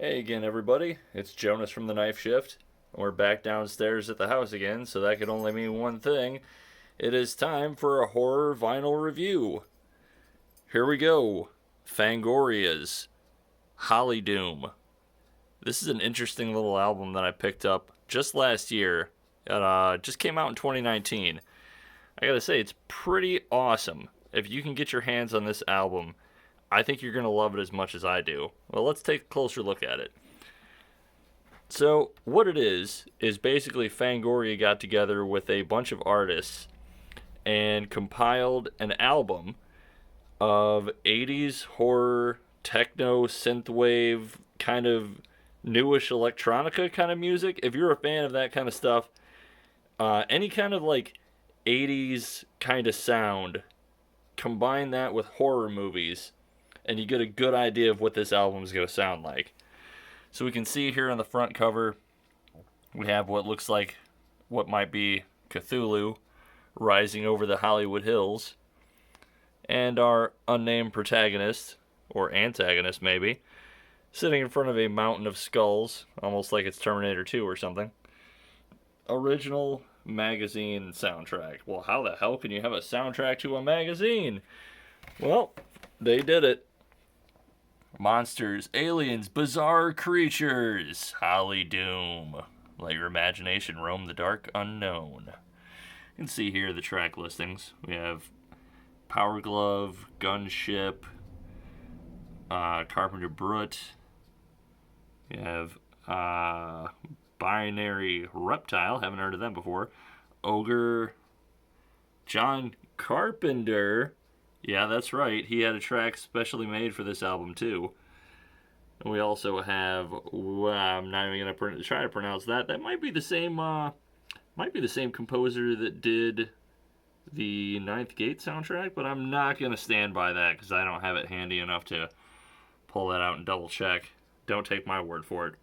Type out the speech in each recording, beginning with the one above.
Hey again, everybody. It's Jonas from the Knife Shift. We're back downstairs at the house again, so that could only mean one thing. It is time for a horror vinyl review. Here we go. Fangoria's HOLLYDOOM. This is an interesting little album that I picked up just last year. It just came out in 2019. I gotta say, it's pretty awesome. If you can get your hands on this album, I think you're going to love it as much as I do. Well, let's take a closer look at it. So, what it is basically Fangoria got together with a bunch of artists and compiled an album of 80s horror, techno, synthwave, kind of newish electronica kind of music. If you're a fan of that kind of stuff, any kind of like 80s kind of sound, combine that with horror movies, and you get a good idea of what this album is going to sound like. So we can see here on the front cover, we have what looks like what might be Cthulhu rising over the Hollywood Hills, and our unnamed protagonist, or antagonist maybe, sitting in front of a mountain of skulls, almost like it's Terminator 2 or something. Original magazine soundtrack. Well, how the hell can you have a soundtrack to a magazine? Well, they did it. Monsters, aliens, bizarre creatures, HOLLYDOOM. Let your imagination roam the dark unknown. You can see here the track listings. We have Power Glove, Gunship, Carpenter Brut. We have Binary Reptile, haven't heard of them before. Ogre, John Carpenter. Yeah, that's right. He had a track specially made for this album, too. And we also have, I'm not even going to try to pronounce that. That might be the same composer that did the Ninth Gate soundtrack, but I'm not going to stand by that because I don't have it handy enough to pull that out and double check. Don't take my word for it.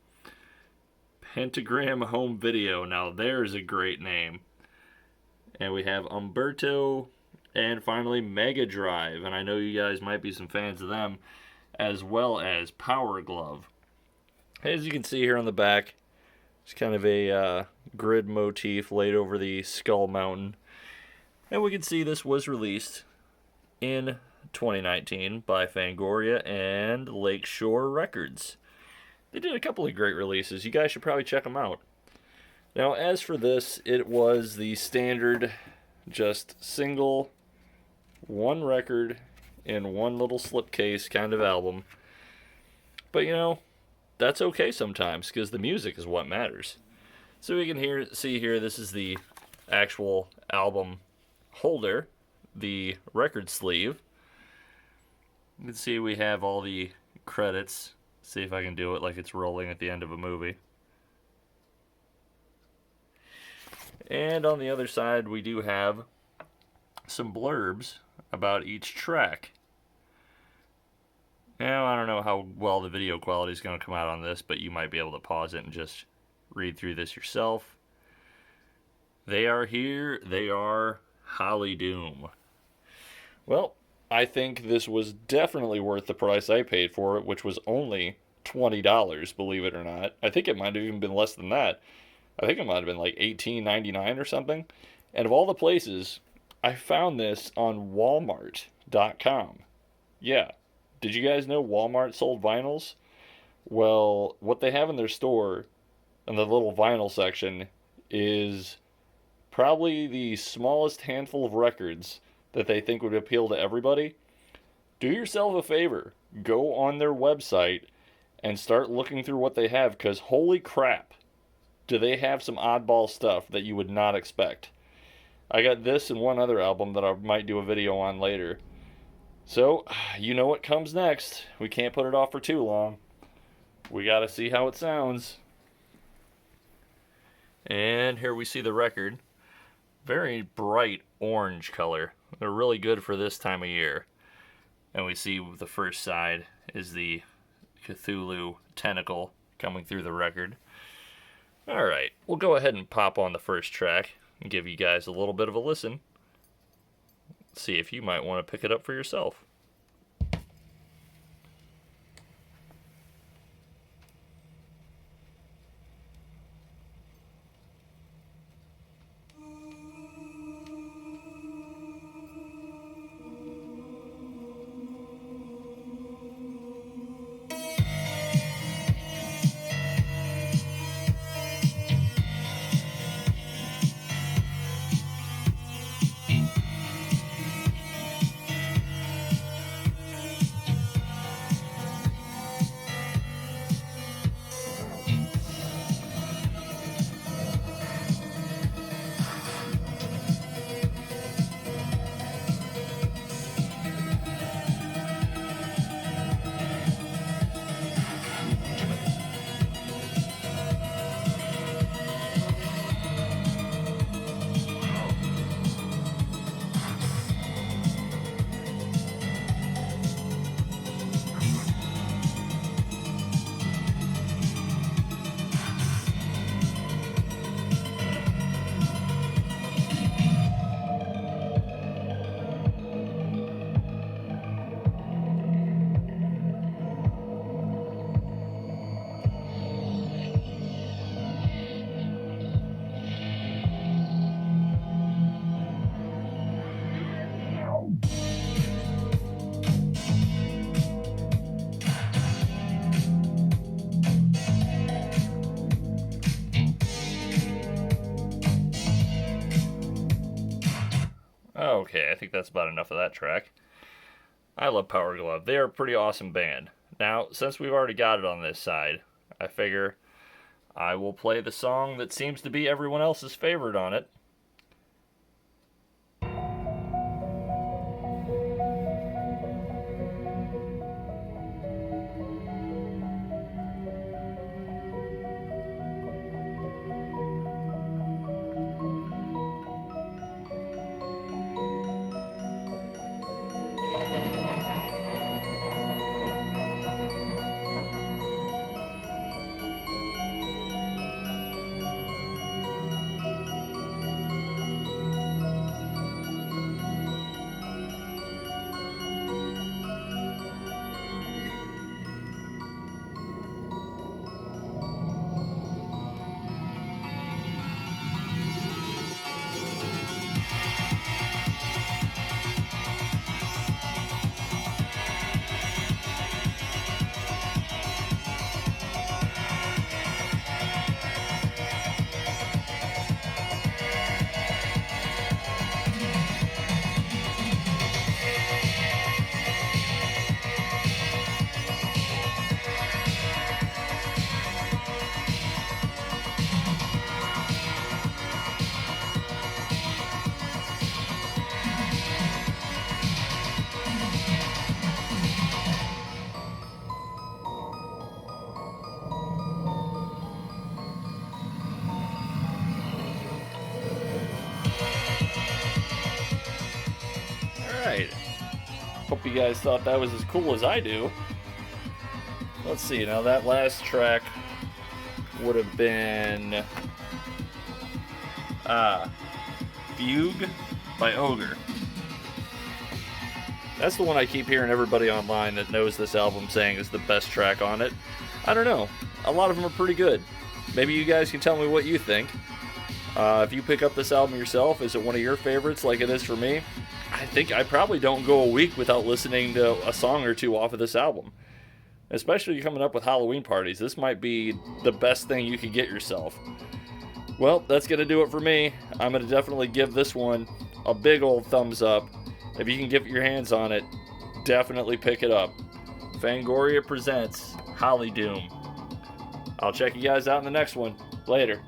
Pentagram Home Video. Now, there's a great name. And we have Umberto. And finally, Mega Drive, and I know you guys might be some fans of them, as well as Power Glove. As you can see here on the back, it's kind of a grid motif laid over the Skull Mountain. And we can see this was released in 2019 by Fangoria and Lakeshore Records. They did a couple of great releases. You guys should probably check them out. Now, as for this, it was the standard, just single, one record in one little slipcase kind of album. But you know, that's okay sometimes because the music is what matters. So we can see here, this is the actual album holder, the record sleeve. You can see we have all the credits. See if I can do it like it's rolling at the end of a movie. And on the other side, we do have some blurbs about each track. Now, I don't know how well the video quality is going to come out on this, but you might be able to pause it and just read through this yourself. They are here. They are HOLLYDOOM. Well, I think this was definitely worth the price I paid for it, which was only $20, believe it or not. I think it might have even been less than that. I think it might have been like $18.99 or something. And of all the places, I found this on Walmart.com. Yeah. Did you guys know Walmart sold vinyls? Well, what they have in their store, in the little vinyl section, is probably the smallest handful of records that they think would appeal to everybody. Do yourself a favor. Go on their website and start looking through what they have, because holy crap, do they have some oddball stuff that you would not expect. I got this and one other album that I might do a video on later. So, you know what comes next. We can't put it off for too long. We gotta see how it sounds. And here we see the record. Very bright orange color. They're really good for this time of year. And we see the first side is the Cthulhu tentacle coming through the record. Alright, we'll go ahead and pop on the first track and give you guys a little bit of a listen. See if you might want to pick it up for yourself. Okay, I think that's about enough of that track. I love Power Glove. They are a pretty awesome band. Now, since we've already got it on this side, I figure I will play the song that seems to be everyone else's favorite on it. Alright. Hope you guys thought that was as cool as I do. Let's see, now that last track would have been Fugue by Ogre. That's the one I keep hearing everybody online that knows this album saying is the best track on it. I don't know. A lot of them are pretty good. Maybe you guys can tell me what you think. If you pick up this album yourself, is it one of your favorites like it is for me? I think I probably don't go a week without listening to a song or two off of this album. Especially coming up with Halloween parties. This might be the best thing you could get yourself. Well, that's going to do it for me. I'm going to definitely give this one a big old thumbs up. If you can get your hands on it, definitely pick it up. Fangoria presents HOLLYDOOM. I'll check you guys out in the next one. Later.